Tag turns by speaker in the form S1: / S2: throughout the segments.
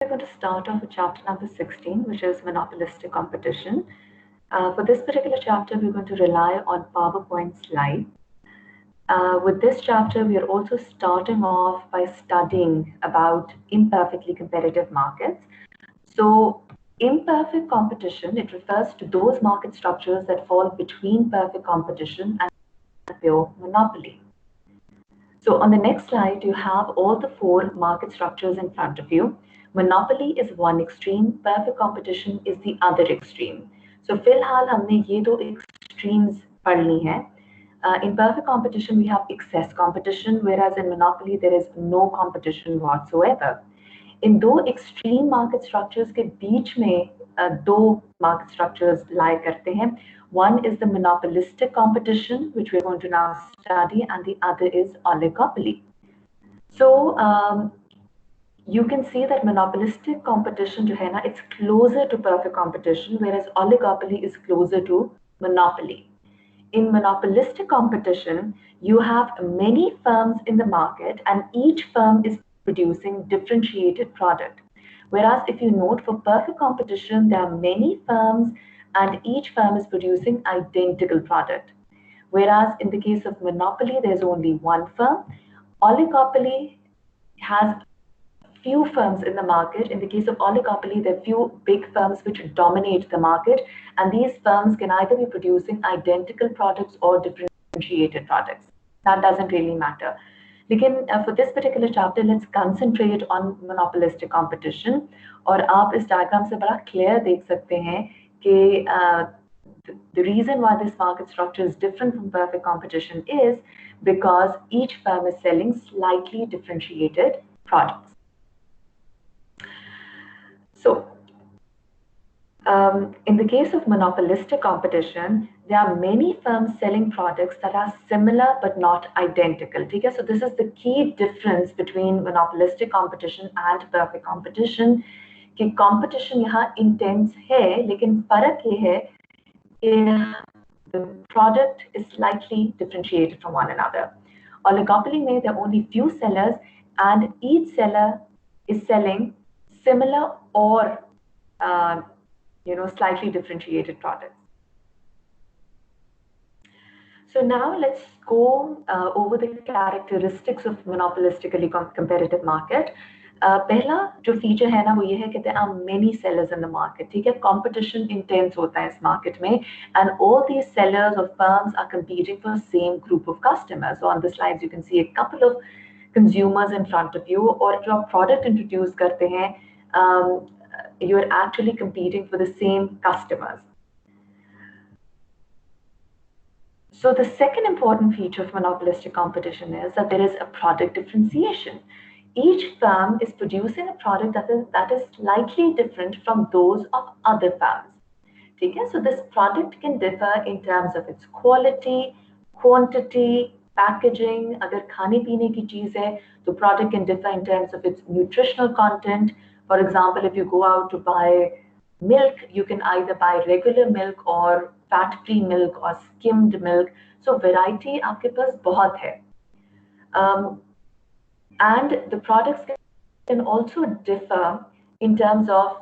S1: we're going to start off with chapter number 16, which is monopolistic competition. For this particular chapter, we're going to rely on PowerPoint slides. With this chapter, we are also starting off by studying about imperfectly competitive markets. So, imperfect competition, it refers to those market structures that fall between perfect competition and pure monopoly. So on the next slide, you have all the four market structures in front of you. Monopoly is one extreme, perfect competition is the other extreme. So फिलहाल हमने ये दो extremes पढ़ ली हैं. In perfect competition, we have excess competition, whereas in monopoly, there is no competition whatsoever. इन दो extreme market structures के बीच में दो market structures lie करते हैं. One is the monopolistic competition, which we're going to now study, and the other is oligopoly. So you can see that monopolistic competition जो है ना, it's closer to perfect competition, whereas oligopoly is closer to monopoly. In monopolistic competition, you have many firms in the market, and each firm is producing differentiated product. Whereas if you note, for perfect competition, there are many firms and each firm is producing identical product. Whereas in the case of monopoly, there's only one firm. Oligopoly has few firms in the market. In the case of oligopoly, there are few big firms which dominate the market, and these firms can either be producing identical products or differentiated products. That doesn't really matter. लेकिन for this particular chapter, let's concentrate on monopolistic competition. और आप इस diagram से बड़ा clear देख सकते हैं कि the reason why this market structure is different from perfect competition is because each firm is selling slightly differentiated products. So, in the case of monopolistic competition, there are many firms selling products that are similar but not identical. Okay? So this is the key difference between monopolistic competition and perfect competition. कि competition यहाँ intense है, लेकिन फर्क ये है कि the product is slightly differentiated from one another. Oligopoly में there are only few sellers, and each seller is selling similar or slightly differentiated products. So now let's go over the characteristics of monopolistically competitive market. पहला जो feature है ना, वो ये है कि there are many sellers in the market. ठीक है, competition intense होता है इस market में, and all these sellers or firms are competing for the same group of customers. So on the slides you can see a couple of consumers in front of you, और जो आप product introduce करते हैं, you're actually competing for the same customers. So the second important feature of monopolistic competition is that there is a product differentiation. Each firm is producing a product that is slightly different from those of other firms. Okay? So this product can differ in terms of its quality, quantity, packaging. अगर खाने पीने की चीज है, the product can differ in terms of its nutritional content. For example, if you go out to buy milk, you can either buy regular milk or fat-free milk or skimmed milk. So variety आपके पास बहुत है. And the products can also differ in terms of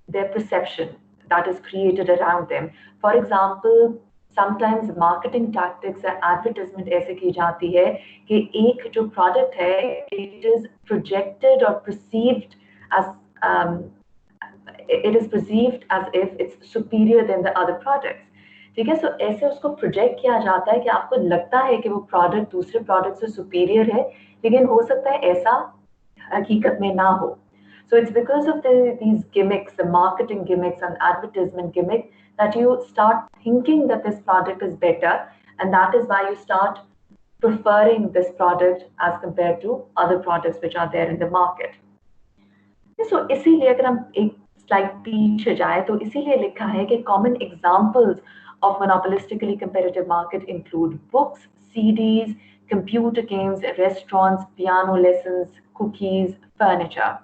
S1: their perception that is created around them. For example, sometimes marketing tactics and advertisement ऐसे की जाती है कि एक जो product है, it is projected or perceived as if it's superior than the other products. ठीक है, so ऐसे उसको प्रोजेक्ट किया जाता है कि आपको लगता है कि वो प्रोडक्ट दूसरे प्रोडक्ट से सुपीरियर है, लेकिन हो सकता है ऐसा हकीकत में ना हो. So it's because of these gimmicks, the marketing gimmicks and advertisement gimmick, that you start thinking that this product is better, and that is why you start preferring this product as compared to other products which are there in the market. So इसीलिए अगर हम एक slide पीछे जाए तो इसीलिए लिखा है कि common examples of monopolistically competitive market include books, CDs, computer games, restaurants, piano lessons, cookies, furniture.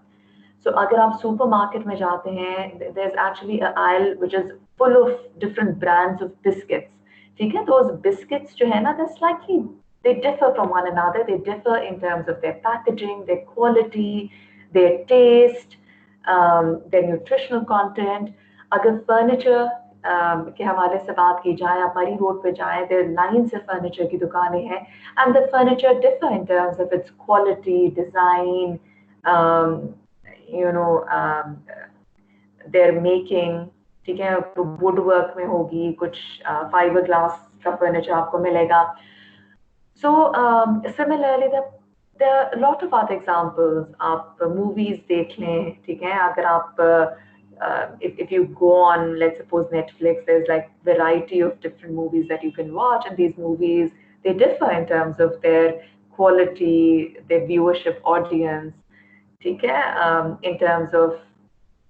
S1: So अगर आप supermarket में जाते हैं, there's actually an aisle which is full of different brands of biscuits. ठीक है, those biscuits जो है ना, they differ from one another. They differ in terms of their packaging, their quality, their taste, their nutritional content. अगर furniture के हवाले से बात की जाए, आप मरी रोड पे जाएं, there are lines of furniture की दुकानें हैं, and the furniture differ in terms of its quality, design, you know, their making. ठीक है, वुड वर्क में होगी, कुछ फाइबर ग्लास का फर्नीचर आपको मिलेगा. So similarly, there are a lot of other examples. आप movies देख लें, ठीक है, अगर आप if you go on, let's suppose Netflix, there's like variety of different movies that you can watch, and these movies, they differ in terms of their quality, their viewership audience, ठीक है, in terms of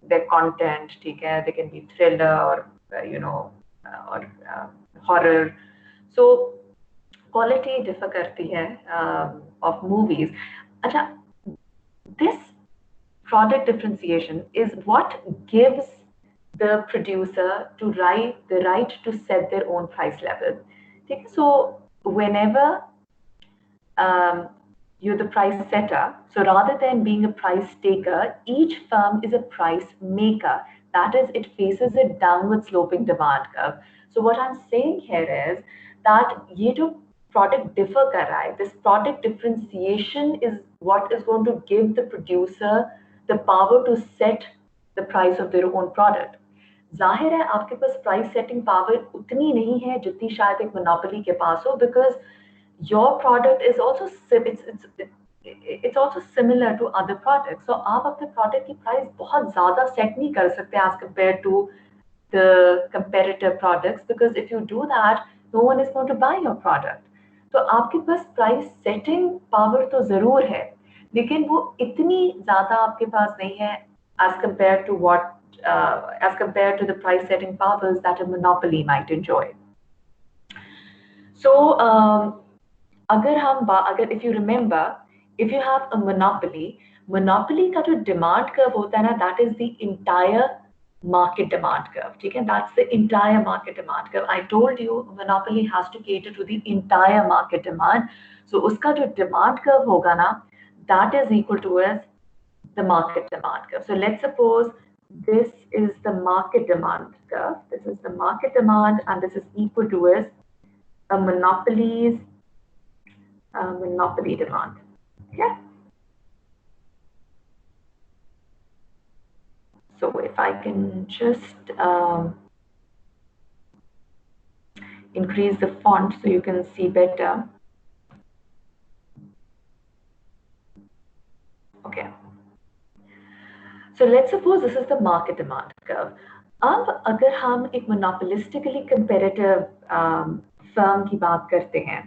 S1: their content, ठीक है, they can be thriller or you know or horror. So quality differ करती है of movies. अच्छा, this product differentiation is what gives the producer to the right to set their own price level. ठीक है, so whenever you're the price setter, so rather than being a price taker, each firm is a price maker. That is, it faces a downward sloping demand curve. So what I'm saying here is that ये जो product differ कर रहा है, this product differentiation is what is going to give the producer the power to set the price of their own product. जाहिर है आपके पास price setting power उतनी नहीं है जितनी शायद एक मोनोपोली के पास हो, because your product is also it's also similar to other products. So आप अपने product की प्राइस बहुत ज़्यादा सेट नहीं कर सकते as compared to the competitor products, because if you do that, no one is going to buy your product. तो आपके पास प्राइस सेटिंग पावर तो जरूर है, लेकिन वो इतनी ज़्यादा आपके पास नहीं है as compared to the price setting powers that a monopoly might enjoy. So if you remember, if you have a monopoly का जो demand curve होता है ना, that is the entire market demand curve. ठीक है, that's the entire market demand curve. I told you monopoly has to cater to the entire market demand. So उसका जो demand curve होगा ना, that is equal to the market demand curve. So let's suppose this is the market demand curve. This is the market demand, and this is equal to a monopoly demand. Okay. So if I can just increase the font so you can see better. Okay. So let's suppose this is the market demand curve. अब अगर हम एक monopolistically competitive firm की बात करते हैं,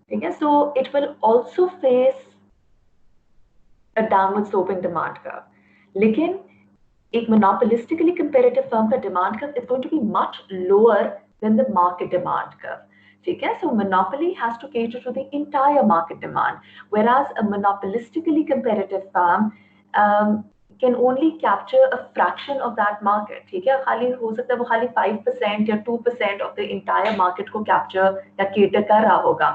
S1: ठीक है, so it will also face a downward sloping demand curve. लेकिन एक monopolistically competitive firm का demand curve is going to be much lower than the market demand curve. ठीक है, so monopoly has to cater to the entire market demand, whereas a monopolistically competitive firm can only capture a fraction of that market. ठीक है, खाली हो सकता है वो खाली 5% या 2% of the entire market को capture या cater कर रहा होगा.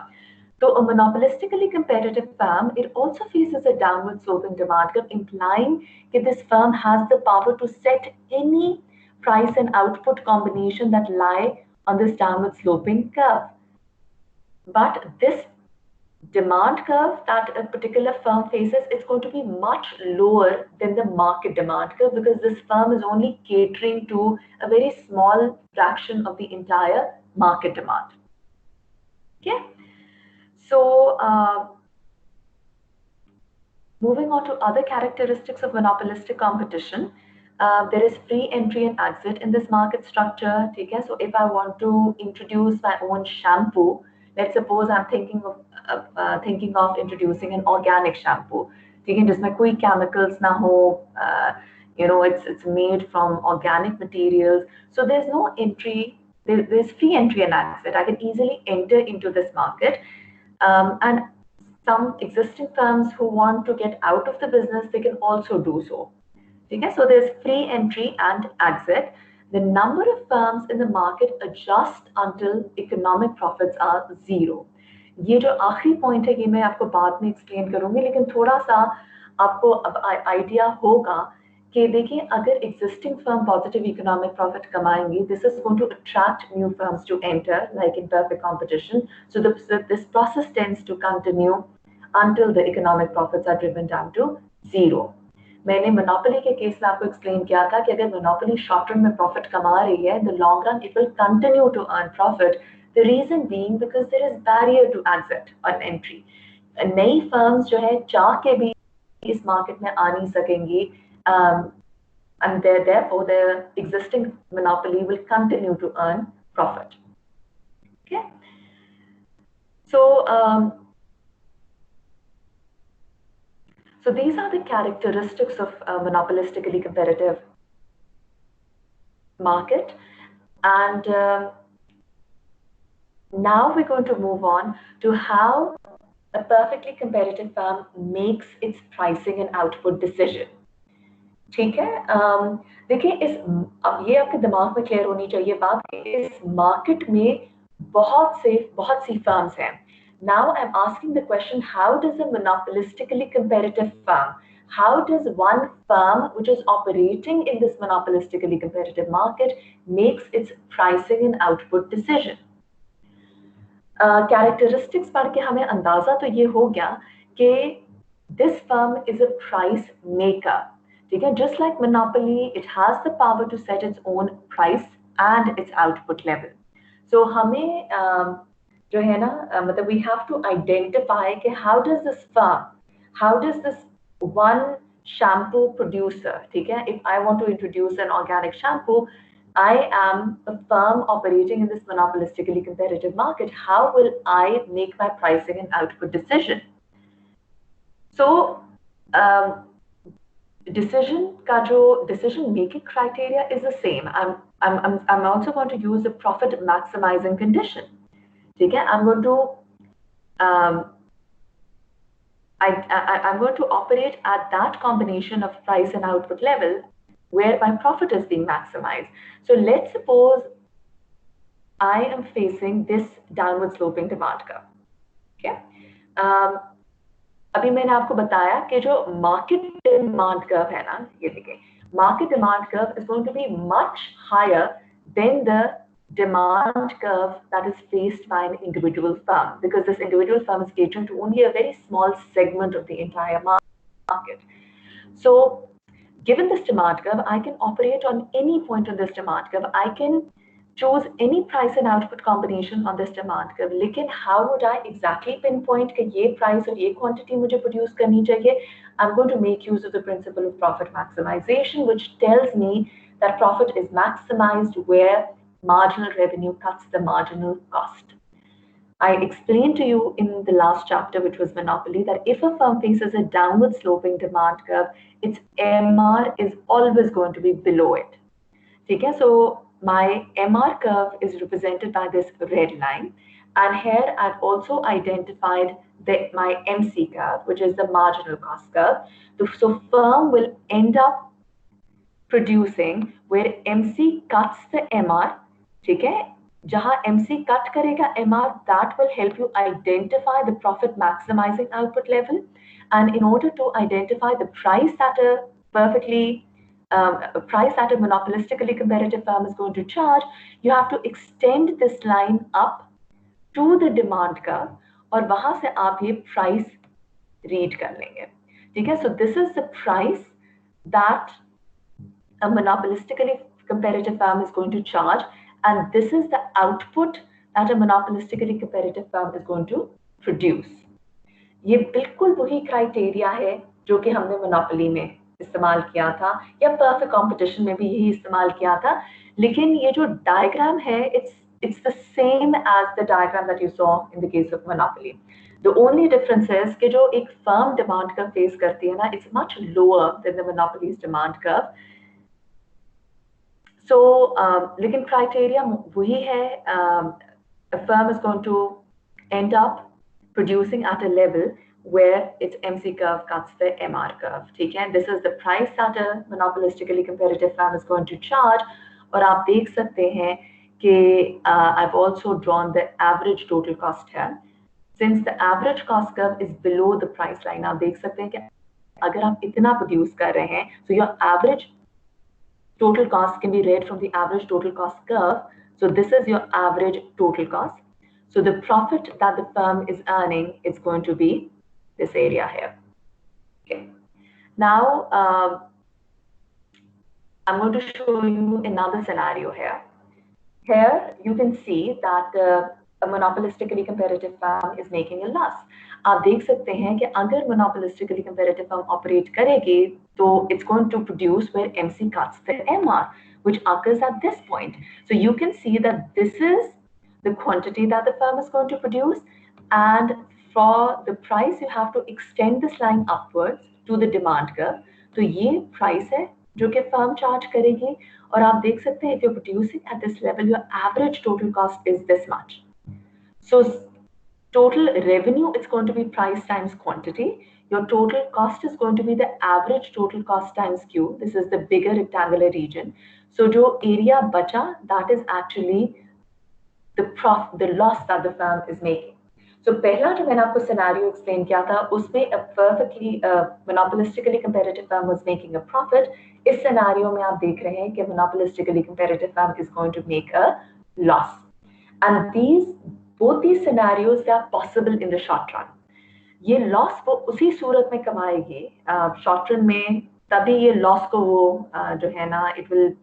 S1: So a monopolistically competitive firm, it also faces a downward sloping demand curve, implying that this firm has the power to set any price and output combination that lie on this downward sloping curve. But this demand curve that a particular firm faces is going to be much lower than the market demand curve, because this firm is only catering to a very small fraction of the entire market demand. Okay. So moving on to other characteristics of monopolistic competition, there is free entry and exit in this market structure. Okay? So if I want to introduce my own shampoo, let's suppose I'm thinking of introducing an organic shampoo, okay, जिसमें कोई chemicals ना हो, it's made from organic materials, so there's no entry, there's free entry and exit. I can easily enter into this market. And some existing firms who want to get out of the business, they can also do so. Okay? So there's free entry and exit. The number of firms in the market adjust until economic profits are zero. ये जो आखिरी point है ये मैं आपको बाद में explain करूंगी, लेकिन थोड़ा सा आपको अब आइडिया होगा कि देखिए अगर existing firm positive economic profit कमाएंगी, this is going to attract new firms to enter like in perfect competition. So this process tends to continue until the economic profits are driven down to zero. मैंने monopoly के case में आपको explain किया था कि अगर monopoly short term में profit कमा रही है, the long run it will continue to earn profit. The reason being because there is barrier to exit और एंट्री. नई फर्म्स जो है चाह के भी इस मार्केट में आ नहीं सकेंगी, and therefore the existing monopoly will continue to earn profit. Okay, so so these are the characteristics of a monopolistically competitive market, and now we're going to move on to how a perfectly competitive firm makes its pricing and output decision. ठीक है, देखिए अब ये आपके दिमाग में clear होनी चाहिए बात कि इस मार्केट में बहुत सी फर्म्स हैं. Now I'm asking the question, how does a monopolistically competitive firm, how does one firm which is operating in this monopolistically competitive market makes its pricing and output decision? Characteristics पढ़ के हमें अंदाजा तो ये हो गया कि this firm is a price maker. ठीक है, just like monopoly, it has the power to set its own price and its output level. So हमें जो है ना मतलब we have to identify कि how does this firm, how does this one shampoo producer, ठीक है, if I want to introduce an organic shampoo, I am a firm operating in this monopolistically competitive market. How will I make my pricing and output decision? So decision making criteria is the same. I'm also going to use a profit maximizing condition. ठीक है, I'm going to I'm going to operate at that combination of price and output level where my profit is being maximized. So let's suppose I am facing this downward sloping demand curve. Okay, अभी मैंने आपको बताया कि जो market demand curve है ना, ये देखिए market demand curve is going to be much higher than the demand curve that is faced by an individual firm, because this individual firm is catering to only a very small segment of the entire market. So given this demand curve, I can operate on any point on this demand curve. I can choose any price and output combination on this demand curve. लेकिन how would I exactly pinpoint कि ये price और ये quantity मुझे produce करनी चाहिए? I'm going to make use of the principle of profit maximization, which tells me that profit is maximized where marginal revenue cuts the marginal cost. I explained to you in the last chapter, which was monopoly, that if a firm faces a downward sloping demand curve, its MR is always going to be below it. Okay, so my MR curve is represented by this red line, and here I've also identified my MC curve, which is the marginal cost curve. So firm will end up producing where MC cuts the MR. ठीक है, जहां MC cut करेगा MR, that will help you identify the profit maximizing output level. And in order to identify the price that a price that a monopolistically competitive firm is going to charge, you have to extend this line up to the demand curve, और वहां से आप ये price read कर लेंगे. ठीक है, so this is the price that a monopolistically competitive firm is going to charge, and this is the output that a monopolistically competitive firm is going to produce. ये बिल्कुल वही क्राइटेरिया है जो कि हमने मोनोपोली में इस्तेमाल किया था, या परफेक्ट कंपटीशन में भी यही इस्तेमाल किया था. लेकिन ये जो डायग्राम है, it's the same as the diagram that you saw in the case of monopoly. The only difference is कि जो एक firm demand curve face करती है ना, it's much lower than the monopoly's demand curve. So लेकिन criteria वही है. A firm is going to end up producing at a level where its MC curve cuts the MR curve. ठीक है, this is the price that a monopolistically competitive firm is going to charge. और आप देख सकते हैं कि I've also drawn the average total cost here. Since the average cost curve is below the price line, आप देख सकते हैं कि अगर आप इतना प्रोड्यूस कर रहे हैं, so your average total cost can be read from the average total cost curve. So this is your average total cost. So the profit that the firm is earning is going to be this area here. Okay. Now I'm going to show you another scenario here. Here you can see that a monopolistically competitive firm is making a loss. आप देख सकते हैं कि अगर monopolistically competitive firm operate करेगी तो it's going to produce where MC cuts the MR, which occurs at this point. So you can see that this is the quantity that the firm is going to produce, and for the price you have to extend this line upwards to the demand curve. तो ये price है जो कि firm charge करेगी, और आप देख सकते हैं if you're producing at this level, your average total cost is this much. So total revenue is going to be price times quantity. Your total cost is going to be the average total cost times Q. This is the bigger rectangular region. So जो area बचा, that is actually the loss that the firm is making. So पहला जो मैंने आपको scenario explain किया था, उसमें a perfectly monopolistically competitive firm was making a profit. इस scenario में आप देख रहे हैं कि monopolistically competitive firm is going to make a loss. And both these scenarios they are possible in the short run. ये loss वो उसी सूरत में कमाएगी short run में, तभी ये loss को वो जो है ना it will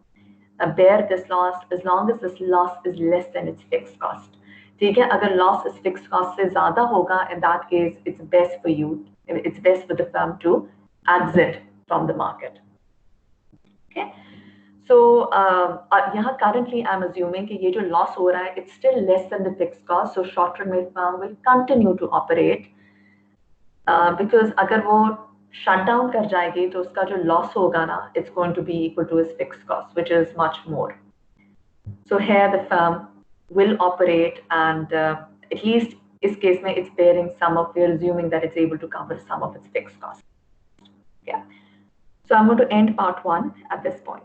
S1: bear this loss as long as this loss is less than its fixed cost. ठीक है, अगर loss is fixed cost से ज़्यादा होगा, in that case it's best for you, it's best for the firm to exit from the market. Okay, so यहाँ currently I'm assuming कि ये जो loss हो रहा है it's still less than the fixed cost, so short run में firm will continue to operate because अगर वो shut down कर जाएगी तो उसका जो loss होगा ना it's going to be equal to its fixed cost, which is much more. So here the firm will operate, and at least इस case में it's bearing some of, we're assuming that it's able to cover some of its fixed costs. Yeah. So I'm going to end part 1 at this point.